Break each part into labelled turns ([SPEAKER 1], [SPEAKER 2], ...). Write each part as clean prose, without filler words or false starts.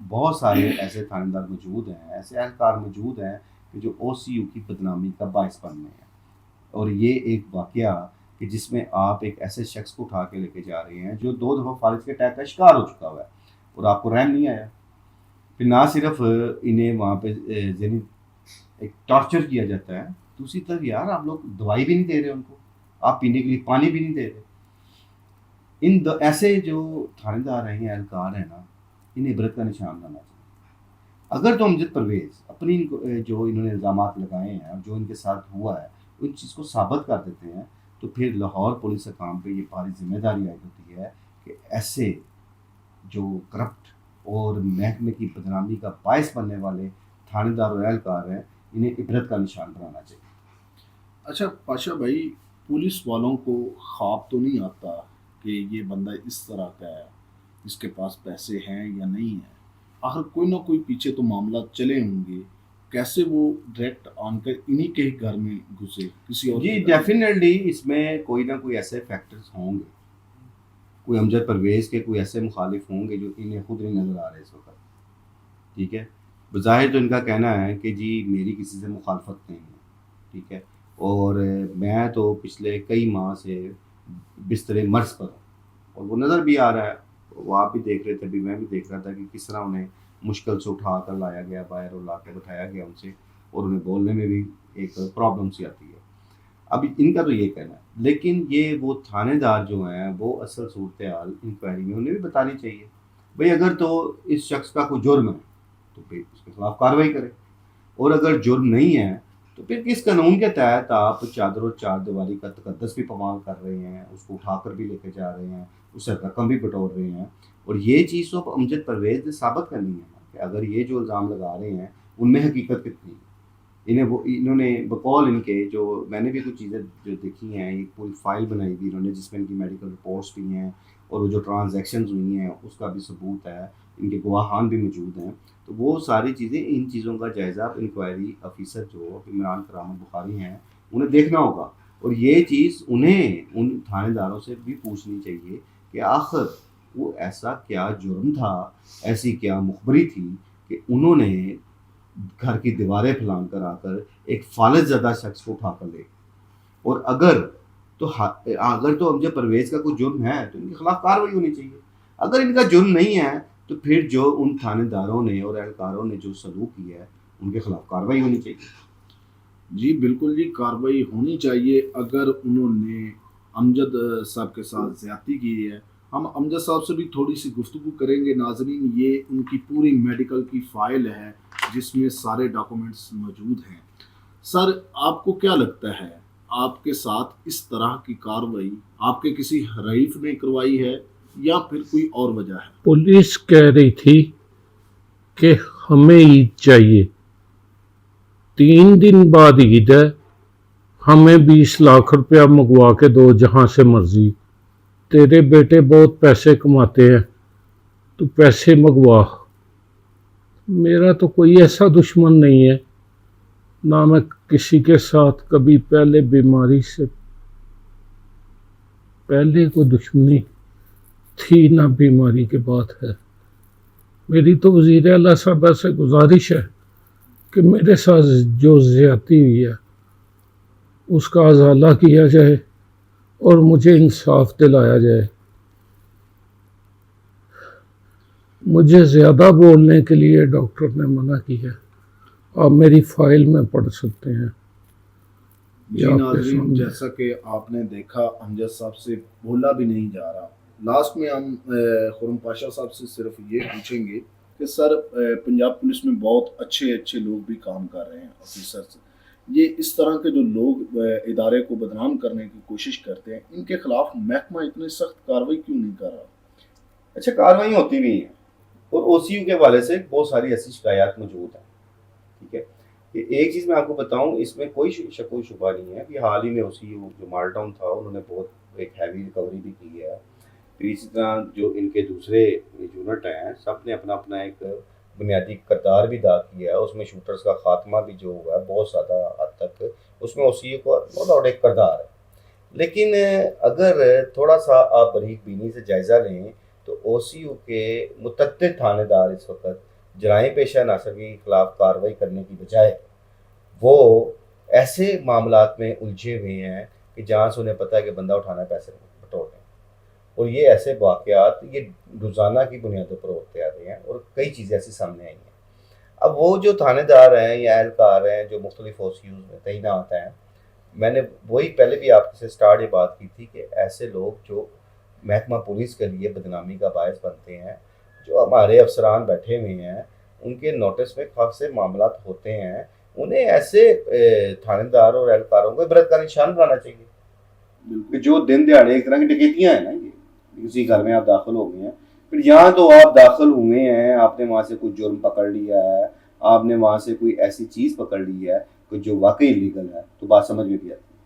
[SPEAKER 1] بہت سارے ایسے تھانے دار موجود ہیں، ایسے اہلکار موجود ہیں کہ جو او سی یو کی بدنامی کا باعث بن رہے ہیں. اور یہ ایک واقعہ کہ جس میں آپ ایک ایسے شخص کو اٹھا کے لے کے جا رہے ہیں جو 2 دفعہ فالج کے اٹیک کا شکار ہو چکا ہوا ہے اور آپ کو رحم نہیں آیا. پھر نہ صرف انہیں وہاں پہ ذہنی ایک ٹارچر کیا جاتا ہے، دوسری طرف یار آپ لوگ دوائی بھی نہیں دے رہے ان کو، آپ پینے کے لیے پانی بھی نہیں دے رہے. ایسے جو تھانے دار ہیں، اہلکار ہیں نا، انہیں عبرت کا نشان بنانا چاہیے. اگر تو امجد پرویز اپنی جو انہوں نے الزامات لگائے ہیں اور جو ان کے ساتھ ہوا ہے ان چیز کو ثابت کر دیتے ہیں تو پھر لاہور پولیس حکام پہ یہ بھاری ذمہ داری عائد ہوتی ہے کہ ایسے جو کرپٹ اور محکمے کی بدنامی کا باعث بننے والے تھانے دار اور اہلکار ہیں انہیں عبرت کا نشان بنانا چاہیے.
[SPEAKER 2] اچھا پاشا بھائی، پولیس والوں کو خواب تو نہیں آتا کہ یہ بندہ اس طرح کا ہے، اس کے پاس پیسے ہیں یا نہیں ہیں؟ آخر کوئی نہ کوئی پیچھے تو معاملات چلے ہوں گے، کیسے وہ ڈائریکٹ آن کر انہی کے ہی گھر میں گھسے کسی اور
[SPEAKER 1] جی
[SPEAKER 2] کے گھر میں؟
[SPEAKER 1] ڈیفینیٹلی اس میں کوئی نہ کوئی ایسے فیکٹرز ہوں گے، کوئی امجد پرویز کے کوئی ایسے مخالف ہوں گے جو انہیں خود نہیں نظر آ رہے اس وقت. ٹھیک ہے، بظاہر تو ان کا کہنا ہے کہ جی میری کسی سے مخالفت نہیں ہے. ٹھیک ہے، اور میں تو پچھلے کئی ماہ سے بستر مرض پر ہوں اور وہ نظر بھی آ رہا ہے. وہ آپ بھی دیکھ رہے تھے، ابھی میں بھی دیکھ رہا تھا کہ کس طرح انہیں مشکل سے اٹھا کر لایا گیا باہر اور لا کے بٹھایا گیا ان سے، اور انہیں بولنے میں بھی ایک پرابلم سی آتی ہے. اب ان کا تو یہ کہنا ہے، لیکن یہ وہ تھانے دار جو ہیں وہ اصل صورتحال انکوائری میں انہیں بھی بتانی چاہیے. بھئی اگر تو اس شخص کا کوئی جرم ہے تو پھر اس کے خلاف کارروائی کریں، اور اگر جرم نہیں ہے تو پھر کس قانون کے تحت آپ چادر و چار دیواری کا تقدس بھی پامال کر رہے ہیں، اس کو اٹھا کر بھی لے کے جا رہے ہیں، اس سے رقم بھی بٹور رہے ہیں. اور یہ چیز تو امجد پرویز نے ثابت کرنی ہے نا کہ اگر یہ جو الزام لگا رہے ہیں ان میں حقیقت کتنی ہے. انہوں نے بقول ان کے جو میں نے بھی کچھ چیزیں جو دیکھی ہیں، ایک پوری فائل بنائی تھی انہوں نے جس میں ان کی میڈیکل رپورٹس بھی ہیں اور وہ جو ٹرانزیکشنز ہوئی ہیں اس کا بھی ثبوت ہے، ان کے گواہان بھی موجود ہیں. تو وہ ساری چیزیں، ان چیزوں کا جائزہ انکوائری آفیسر جو عمران کرامت بخاری ہیں انہیں دیکھنا ہوگا. اور یہ چیز انہیں ان تھانے داروں سے بھی پوچھنی چاہیے کہ آخر وہ ایسا کیا جرم تھا، ایسی کیا مخبری تھی کہ انہوں نے گھر کی دیواریں پھلانگ کر آ کر ایک فالج زدہ شخص کو اٹھا کر لے. اور اگر تو امجد پرویز کا کوئی جرم ہے تو ان کے خلاف کارروائی ہونی چاہیے. اگر ان کا جرم نہیں ہے تو پھر جو ان تھانے داروں نے اور اہلکاروں نے جو سلوک کیا ہے ان کے خلاف کارروائی ہونی چاہیے.
[SPEAKER 2] جی بالکل جی، کارروائی ہونی چاہیے. اگر انہوں نے امجد صاحب کے ساتھ زیادتی کی ہے، ہم امجد صاحب سے بھی تھوڑی سی گفتگو کریں گے. ناظرین، یہ ان کی پوری میڈیکل کی فائل ہے جس میں سارے ڈاکومنٹس موجود ہیں. سر، آپ کو کیا لگتا ہے آپ کے ساتھ اس طرح کی کارروائی آپ کے کسی حریف نے کروائی ہے یا پھر کوئی اور وجہ ہے؟
[SPEAKER 3] پولیس کہہ رہی تھی کہ ہمیں عید چاہیے، 3 دن بعد عید ہے، ہمیں 20 لاکھ روپیہ منگوا کے دو جہاں سے مرضی، تیرے بیٹے بہت پیسے کماتے ہیں تو پیسے منگوا. میرا تو کوئی ایسا دشمن نہیں ہے، نہ میں کسی کے ساتھ کبھی پہلے بیماری سے پہلے کوئی دشمنی تھی نہ بیماری کے بعد ہے. میری تو وزیر اعلیٰ صاحبہ سے گزارش ہے کہ میرے ساتھ جو زیادتی ہوئی ہے اس کا ازالہ کیا جائے اور مجھے انصاف دلایا جائے. مجھے زیادہ بولنے کے لیے ڈاکٹر نے منع کی ہے، آپ میری فائل میں پڑھ سکتے ہیں.
[SPEAKER 2] جی ناظرین، جیسا کہ آپ نے دیکھا امجد صاحب سے بولا بھی نہیں جا رہا. لاسٹ میں ہم خرم پاشا صاحب سے صرف یہ پوچھیں گے کہ سر، پنجاب پولیس میں بہت اچھے لوگ بھی کام کر رہے ہیں، آفیسرز. یہ اس طرح کے جو لوگ ادارے کو بدنام کرنے کی کوشش کرتے ہیں، ان کے خلاف محکمہ اتنی سخت کارروائی کیوں نہیں کر رہا؟
[SPEAKER 1] اچھا، کارروائی ہوتی بھی ہیں اور او سی یو کے حوالے سے بہت ساری ایسی شکایات موجود ہیں. ٹھیک ہے، کہ ایک چیز میں آپ کو بتاؤں، اس میں کوئی شک و شبہ نہیں ہے کہ حال ہی میں او سی یو جو مال ٹاؤن تھا انہوں نے بہت ایک ہیوی ریکوری بھی کی ہے. پھر اسی طرح جو ان کے دوسرے یونٹ ہیں سب نے اپنا اپنا ایک بنیادی کردار بھی ادا کیا ہے. اس میں شوٹرز کا خاتمہ بھی جو ہوا ہے بہت زیادہ حد تک اس میں او سی یو کا نو ڈاؤٹ ایک کردار ہے. لیکن اگر تھوڑا سا آپ باریک بینی سے جائزہ لیں تو او سی یو کے متعدد تھانے دار اس وقت جرائم پیشہ عناصر کے خلاف کارروائی کرنے کی بجائے وہ ایسے معاملات میں الجھے ہوئے ہیں کہ جہاں سے انہیں پتہ ہے کہ بندہ اٹھانا ہے پیسے بٹورنے، اور یہ ایسے واقعات یہ روزانہ کی بنیادوں پر ہوتے آ رہے ہیں، اور کئی چیزیں ایسی سامنے آئی ہیں۔ اب وہ جو تھانے دار ہیں یا اہلکار ہیں جو مختلف OCUs میں تعینات ہیں، میں نے وہی پہلے بھی آپ سے سٹارٹ یہ بات کی تھی کہ ایسے لوگ جو محکمہ پولیس کے لیے بدنامی کا باعث بنتے ہیں، جو ہمارے افسران بیٹھے ہوئے ہیں ان کے نوٹس میں خاص سے معاملات ہوتے ہیں، انہیں ایسے تھانے دار اور اہلکاروں کو عبرت کا نشان بنانا چاہیے کہ جو دن دیہڑے ایک طرح کی ڈکیتیاں ہیں نا، یہ کسی گھر میں آپ داخل ہو گئے ہیں، پھر یہاں تو آپ داخل ہوئے ہیں، آپ نے وہاں سے کوئی جرم پکڑ لیا ہے، آپ نے وہاں سے کوئی ایسی چیز پکڑ لی ہے کہ جو واقعی ایلیگل ہے، تو بات سمجھ میں بھی آتی ہے،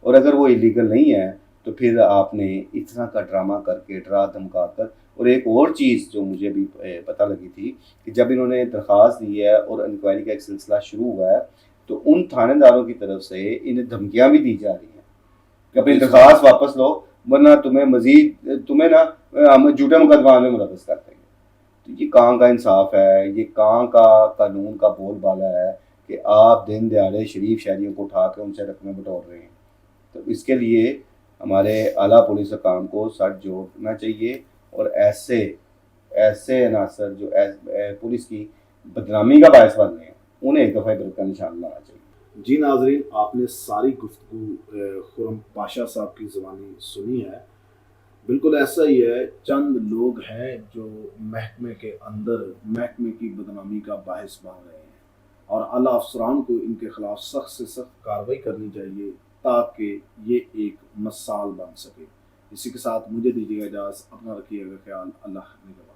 [SPEAKER 1] اور اگر وہ ایلیگل نہیں ہے تو پھر آپ نے اس طرح کا ڈرامہ کر کے ڈرا دھمکا کر۔ اور ایک اور چیز جو مجھے بھی پتہ لگی تھی کہ جب انہوں نے درخواست دی ہے اور انکوائری کا ایک سلسلہ شروع ہوا ہے تو ان تھانے داروں کی طرف سے انہیں دھمکیاں بھی دی جا رہی ہیں کہ اپنی درخواست واپس لو ورنہ تمہیں نا ہم جھوٹے مقدمہ میں ملوث کر دیں گے۔ تو یہ کہاں کا انصاف ہے، یہ کہاں کا قانون کا بول بالا ہے کہ آپ دن دیہڑے شریف شہریوں کو اٹھا کے ان سے رقمیں بٹور رہے ہیں؟ تو اس کے لیے ہمارے اعلیٰ پولیس حکام کو سٹ جوڑنا چاہیے، اور ایسے عناصر جو پولیس کی بدنامی کا باعث بن رہے ہیں انہیں ایک دفعہ عبرت کا نشان لانا چاہیے۔
[SPEAKER 2] جی ناظرین، آپ نے ساری گفتگو خرم پاشا صاحب کی زبانی سنی ہے۔ بالکل ایسا ہی ہے، چند لوگ ہیں جو محکمے کے اندر محکمے کی بدنامی کا باعث بن رہے ہیں، اور اعلیٰ افسران کو ان کے خلاف سخت سے سخت کارروائی کرنی چاہیے تاکہ یہ ایک مثال بن سکے۔ اسی کے ساتھ مجھے دیجیے گا اجازت، اپنا رکھیے گا خیال، اللہ نگہبان۔